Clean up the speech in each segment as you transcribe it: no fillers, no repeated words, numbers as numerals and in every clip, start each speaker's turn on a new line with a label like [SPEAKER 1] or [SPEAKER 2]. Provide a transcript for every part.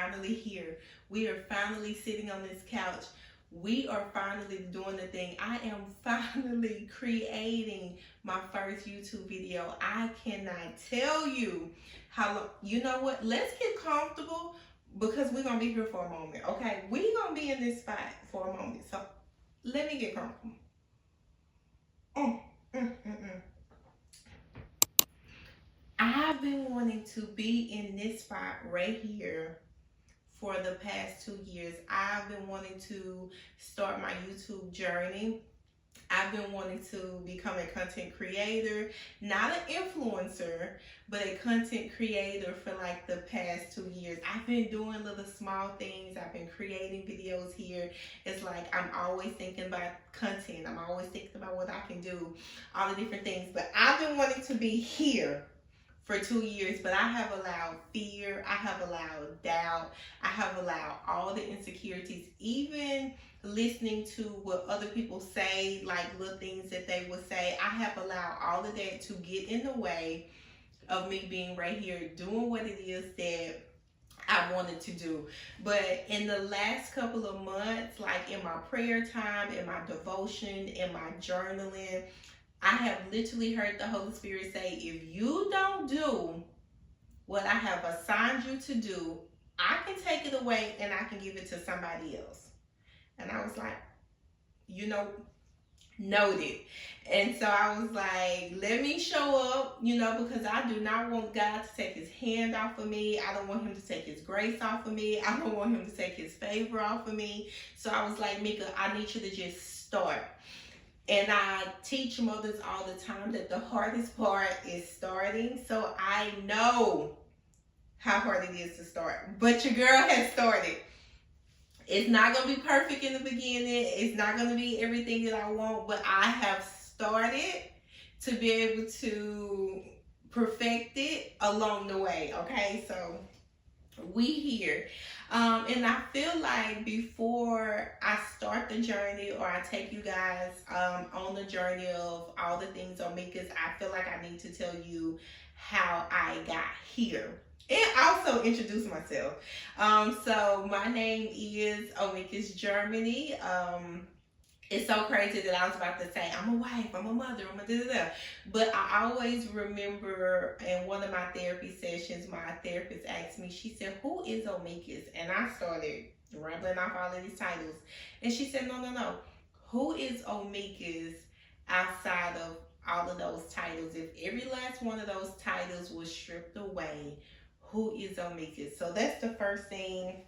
[SPEAKER 1] finally here. We are finally sitting on this couch. We are finally doing the thing. I am finally creating my first YouTube video. I cannot tell you how long. You know what? Let's get comfortable because we're going to be here for a moment, okay? We're going to be in this spot for a moment. So let me get comfortable. Mm, mm, mm, mm. I've been wanting to be in this spot right here for the past 2 years. I've been wanting to start my YouTube journey. I've been wanting to become a content creator, not an influencer, but a content creator for like the past 2 years. I've been doing little small things. I've been creating videos here. It's like I'm always thinking about content. I'm always thinking about what I can do, all the different things. But I've been wanting to be here for 2 years, but I have allowed fear, I have allowed doubt, I have allowed all the insecurities, even listening to what other people say, like little things that they would say. I have allowed all of that to get in the way of me being right here doing what it is that I wanted to do. But in the last couple of months, like in my prayer time, in my devotion, in my journaling, I have literally heard the Holy Spirit say, if you don't do what I have assigned you to do, I can take it away and I can give it to somebody else. And I was like, noted. And so I was like, let me show up, because I do not want God to take his hand off of me. I don't want him to take his grace off of me. I don't want him to take his favor off of me. So I was like, Mika, I need you to just start. And I teach mothers all the time that the hardest part is starting. So I know how hard it is to start. But your girl has started. It's not going to be perfect in the beginning. It's not going to be everything that I want. But I have started to be able to perfect it along the way. Okay, so we here. And I feel like before I start the journey or I take you guys on the journey of all the things Omika's, I feel like I need to tell you how I got here. And also introduce myself. So my name is Omika's Germany. It's so crazy that I was about to say, I'm a wife, I'm a mother, I'm a da-da-da. But I always remember in one of my therapy sessions, my therapist asked me, she said, who is Omika's? And I started rambling off all of these titles. And she said, no. Who is Omika's outside of all of those titles? If every last one of those titles was stripped away, who is Omika's? So that's the first thing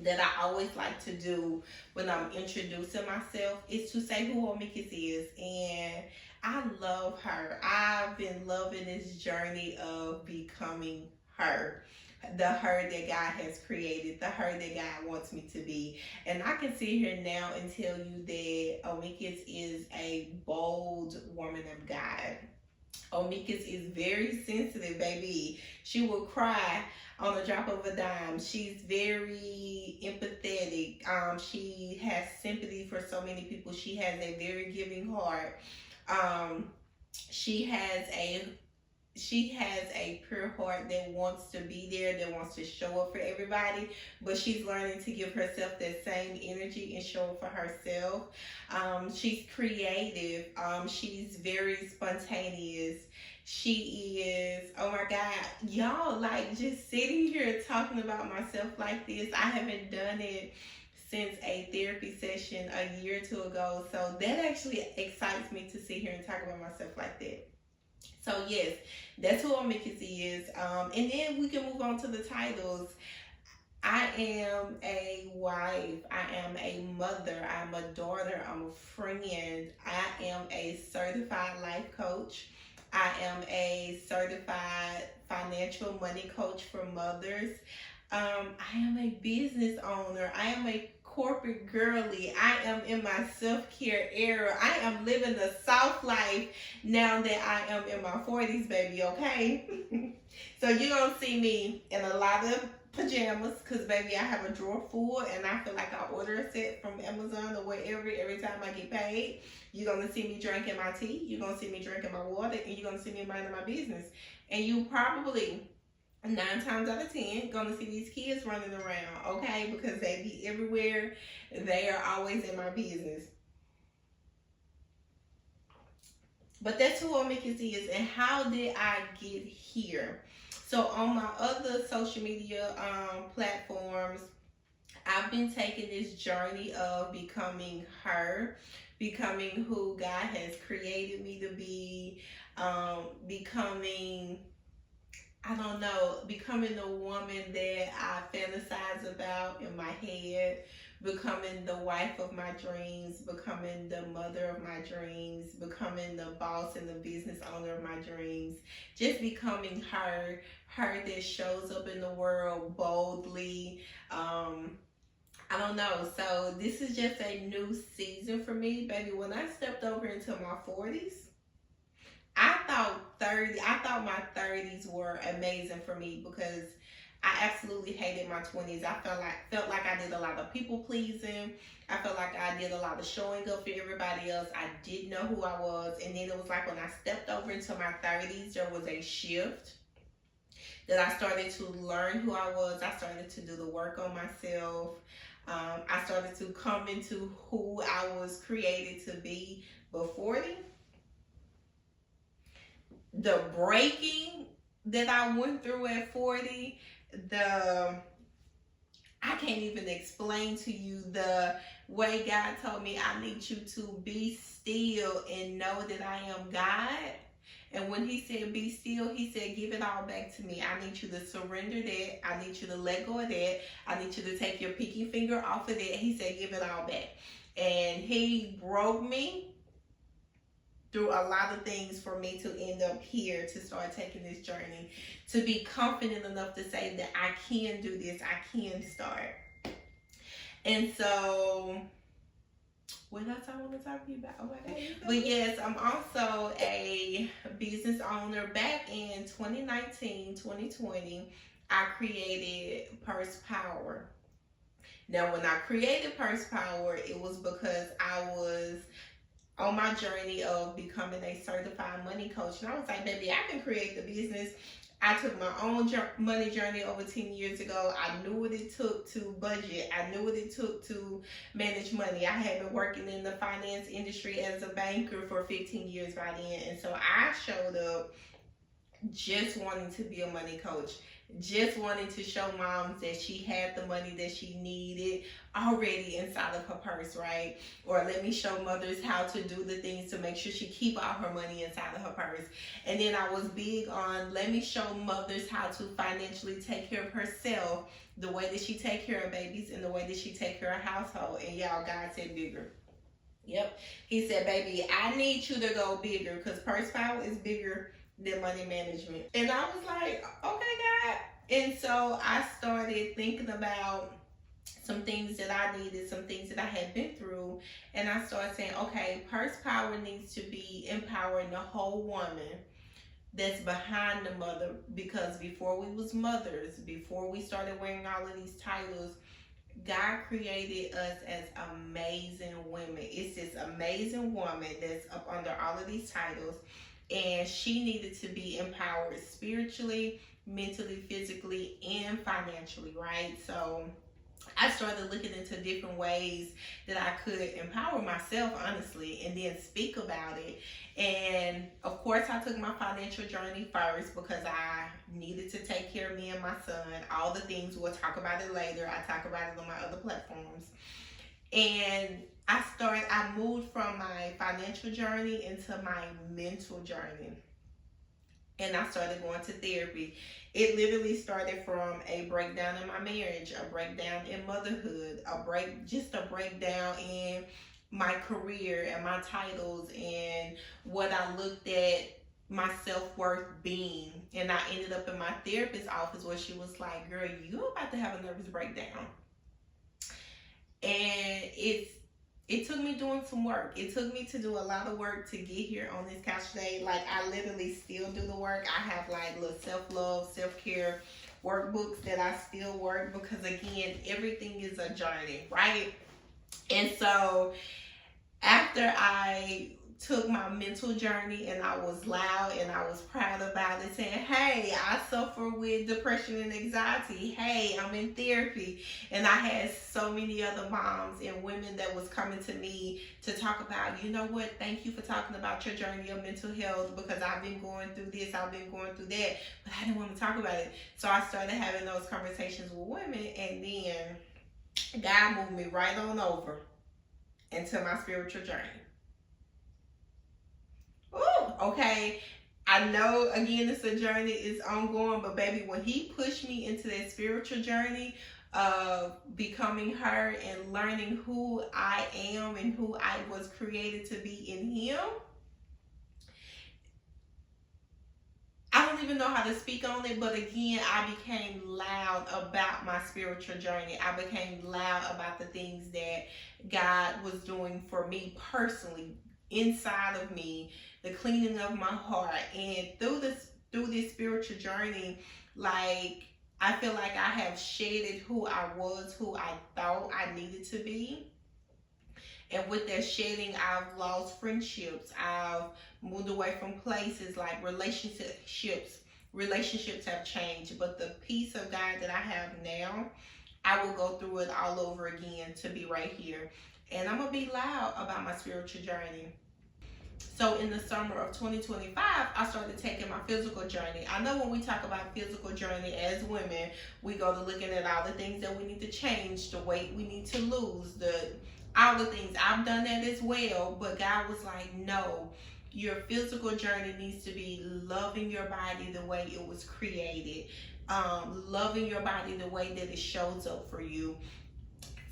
[SPEAKER 1] that I always like to do when I'm introducing myself is to say who Omika's is. And I love her. I've been loving this journey of becoming her. The her that God has created, the her that God wants me to be. And I can sit here now and tell you that Omika's is a bold woman of God. Omika's is very sensitive, baby. She will cry on the drop of a dime. She's very empathetic. She has sympathy for so many people. She has a very giving heart. She has a pure heart that wants to be there, that wants to show up for everybody, but she's learning to give herself that same energy and show up for herself. She's creative. She's very spontaneous. She is, oh my God, y'all, like just sitting here talking about myself like this, I haven't done it since a therapy session a year or two ago. So that actually excites me to sit here and talk about myself like that. So yes, that's who Omika's is. And then we can move on to the titles. I am a wife. I am a mother. I'm a daughter. I'm a friend. I am a certified life coach. I am a certified financial money coach for mothers. I am a business owner. I am a corporate girly. I am in my self-care era. I am living the soft life now that I am in my 40s, baby, okay? So you're going to see me in a lot of pajamas because, baby, I have a drawer full and I feel like I order a set from Amazon or wherever every time I get paid. You're going to see me drinking my tea. You're going to see me drinking my water. And you're going to see me minding my business. And you probably 9 times out of 10, gonna see these kids running around, okay? Because they be everywhere. They are always in my business. But that's who Omicus is, and how did I get here? So on my other social media platforms, I've been taking this journey of becoming her, becoming who God has created me to be, becoming, I don't know, becoming the woman that I fantasize about in my head, becoming the wife of my dreams, becoming the mother of my dreams, becoming the boss and the business owner of my dreams, just becoming her that shows up in the world boldly. I don't know. So this is just a new season for me, baby. When I stepped over into my 40s, I thought my 30s were amazing for me because I absolutely hated my 20s. I felt like I did a lot of people pleasing. I felt like I did a lot of showing up for everybody else. I didn't know who I was. And then it was like when I stepped over into my 30s, there was a shift that I started to learn who I was. I started to do the work on myself. I started to come into who I was created to be before 40. The breaking that I went through at 40, I can't even explain to you the way God told me I need you to be still and know that I am God. And when he said be still, he said give it all back to me. I need you to surrender that. I need you to let go of that. I need you to take your pinky finger off of that. He said give it all back. And he broke me through a lot of things for me to end up here, to start taking this journey, to be confident enough to say that I can do this, I can start. And so, what else I want to talk to you about? But yes, I'm also a business owner. Back in 2019, 2020, I created Purse Power. Now, when I created Purse Power, it was because I was on my journey of becoming a certified money coach. And I was like, baby, I can create the business. I took my own money journey over 10 years ago. I knew what it took to budget. I knew what it took to manage money. I had been working in the finance industry as a banker for 15 years by then. And so I showed up just wanting to be a money coach, just wanting to show moms that she had the money that she needed already inside of her purse, right? Or let me show mothers how to do the things to make sure she keep all her money inside of her purse. And then I was big on let me show mothers how to financially take care of herself, the way that she take care of babies and the way that she take care of household. And y'all, God said bigger. Yep. He said, baby, I need you to go bigger because Purse Power is bigger than money management. And I was like, okay, God. And so I started thinking about some things that I needed, some things that I had been through. And I started saying, okay, Purse Power needs to be empowering the whole woman that's behind the mother. Because before we was mothers, before we started wearing all of these titles, God created us as amazing women. It's this amazing woman that's up under all of these titles. And she needed to be empowered spiritually, mentally, physically, and financially, right? So I started looking into different ways that I could empower myself, honestly, and then speak about it. And of course, I took my financial journey first because I needed to take care of me and my son. All the things, we'll talk about it later. I talk about it on my other platforms. And I moved from my financial journey into my mental journey. And I started going to therapy. It literally started from a breakdown in my marriage, a breakdown in motherhood, just a breakdown in my career and my titles and what I looked at my self-worth being. And I ended up in my therapist's office where she was like, girl, you're about to have a nervous breakdown. And it took me doing some work. It took me to do a lot of work to get here on this couch today. Like, I literally still do the work. I have like little self-love, self-care workbooks that I still work because, again, everything is a journey, right? And so after I took my mental journey and I was loud and I was proud about it, saying, hey, I suffer with depression and anxiety. Hey, I'm in therapy. And I had so many other moms and women that was coming to me to talk about, you know what, thank you for talking about your journey of mental health, because I've been going through this, I've been going through that, but I didn't want to talk about it. So I started having those conversations with women, and then God moved me right on over into my spiritual journey. Ooh, okay. I know, again, it's a journey, it's ongoing, but baby, when he pushed me into that spiritual journey of becoming her and learning who I am and who I was created to be in him, I don't even know how to speak on it, but again, I became loud about my spiritual journey. I became loud about the things that God was doing for me personally, inside of me, the cleaning of my heart. And through this spiritual journey, like, I feel like I have shedded who I was, who I thought I needed to be. And with that shedding, I've lost friendships. I've moved away from places, like relationships. Relationships have changed. But the peace of God that I have now, I will go through it all over again to be right here. And I'm going to be loud about my spiritual journey. So in the summer of 2025, I started taking my physical journey. I know when we talk about physical journey as women, we go to looking at all the things that we need to change, the weight we need to lose, all the things. I've done that as well, but God was like, no, your physical journey needs to be loving your body the way it was created, loving your body the way that it shows up for you,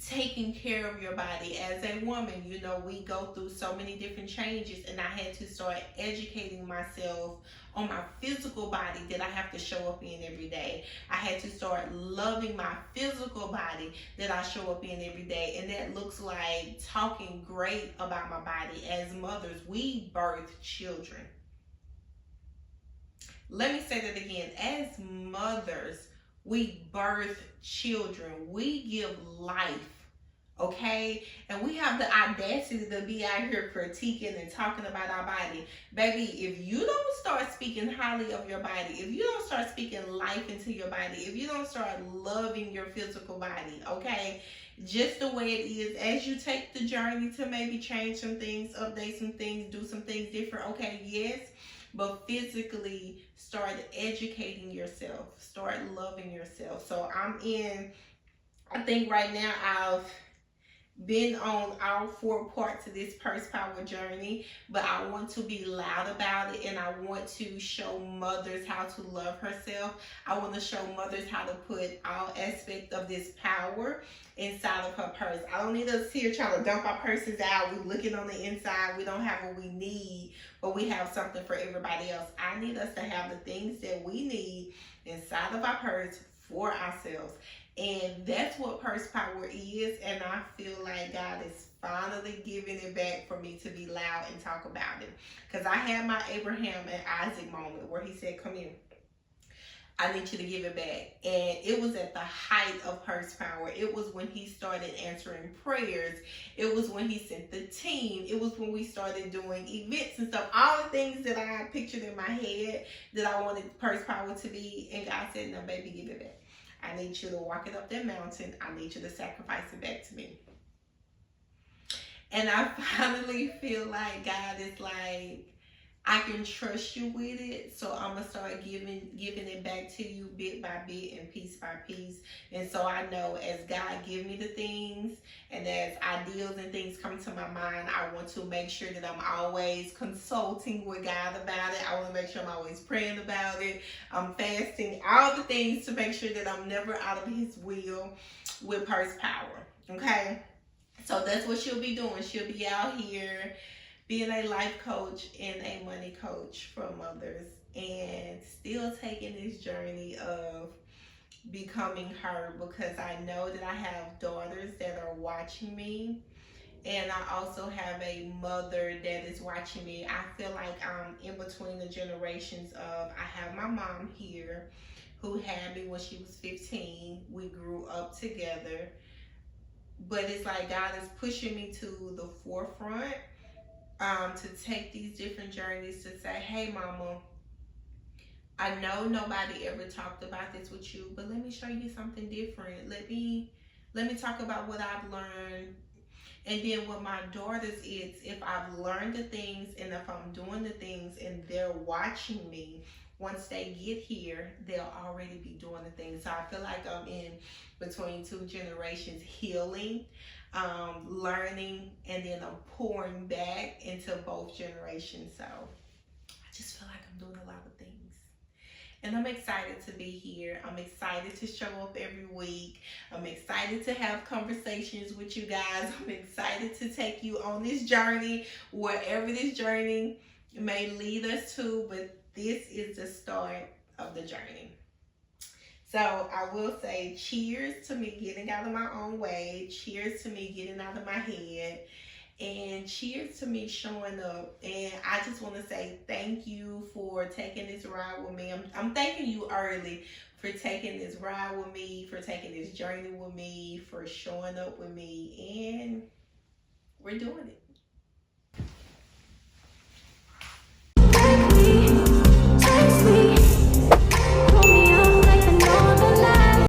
[SPEAKER 1] taking care of your body. As a woman, you know, we go through so many different changes, and I had to start educating myself on my physical body that I have to show up in every day. I had to start loving my physical body that I show up in every day, and that looks like talking great about my body. As mothers, we birth children. Let me say that again. As mothers, we birth children. We give life. Okay? And we have the audacity to be out here critiquing and talking about our body. Baby, if you don't start speaking highly of your body, if you don't start speaking life into your body, if you don't start loving your physical body, okay? Just the way it is, as you take the journey to maybe change some things, update some things, do some things different, okay, yes. But physically, start educating yourself. Start loving yourself. So I think right now I've been on all 4 parts of this purse power journey, but I want to be loud about it, and I want to show mothers how to love herself. I want to show mothers how to put all aspects of this power inside of her purse. I don't need us here trying to dump our purses out. We're looking on the inside. We don't have what we need, but we have something for everybody else. I need us to have the things that we need inside of our purse for ourselves. And that's what purse power is. And I feel like God is finally giving it back for me to be loud and talk about it. Because I had my Abraham and Isaac moment where he said, come here, I need you to give it back. And it was at the height of purse power. It was when he started answering prayers. It was when he sent the team. It was when we started doing events and stuff. All the things that I pictured in my head that I wanted purse power to be. And God said, no, baby, give it back. I need you to walk it up that mountain. I need you to sacrifice it back to me. And I finally feel like God is like, I can trust you with it, so I'm gonna start giving it back to you bit by bit and piece by piece. And so I know as God give me the things, and as ideas and things come to my mind, I want to make sure that I'm always consulting with God about it. I want to make sure I'm always praying about it. I'm fasting, all the things to make sure that I'm never out of His will with purse power. Okay, so that's what she'll be doing. She'll be out here being a life coach and a money coach for mothers, and still taking this journey of becoming her, because I know that I have daughters that are watching me, and I also have a mother that is watching me. I feel like I'm in between the generations of, I have my mom here who had me when she was 15. We grew up together, but it's like God is pushing me to the forefront to take these different journeys to say, hey, mama, I know nobody ever talked about this with you, but let me show you something different. Let me talk about what I've learned. And then with my daughters, it's if I've learned the things and if I'm doing the things and they're watching me, once they get here, they'll already be doing the things. So I feel like I'm in between two generations, healing, learning, and then I'm pouring back into both generations. So I just feel like I'm doing a lot of things. And I'm excited to be here. I'm excited to show up every week. I'm excited to have conversations with you guys. I'm excited to take you on this journey, wherever this journey may lead us to. But this is the start of the journey. So I will say cheers to me getting out of my own way. Cheers to me getting out of my head. And cheers to me showing up. And I just want to say thank you for taking this ride with me. I'm thanking you early for taking this ride with me, for taking this journey with me, for showing up with me. And we're doing it.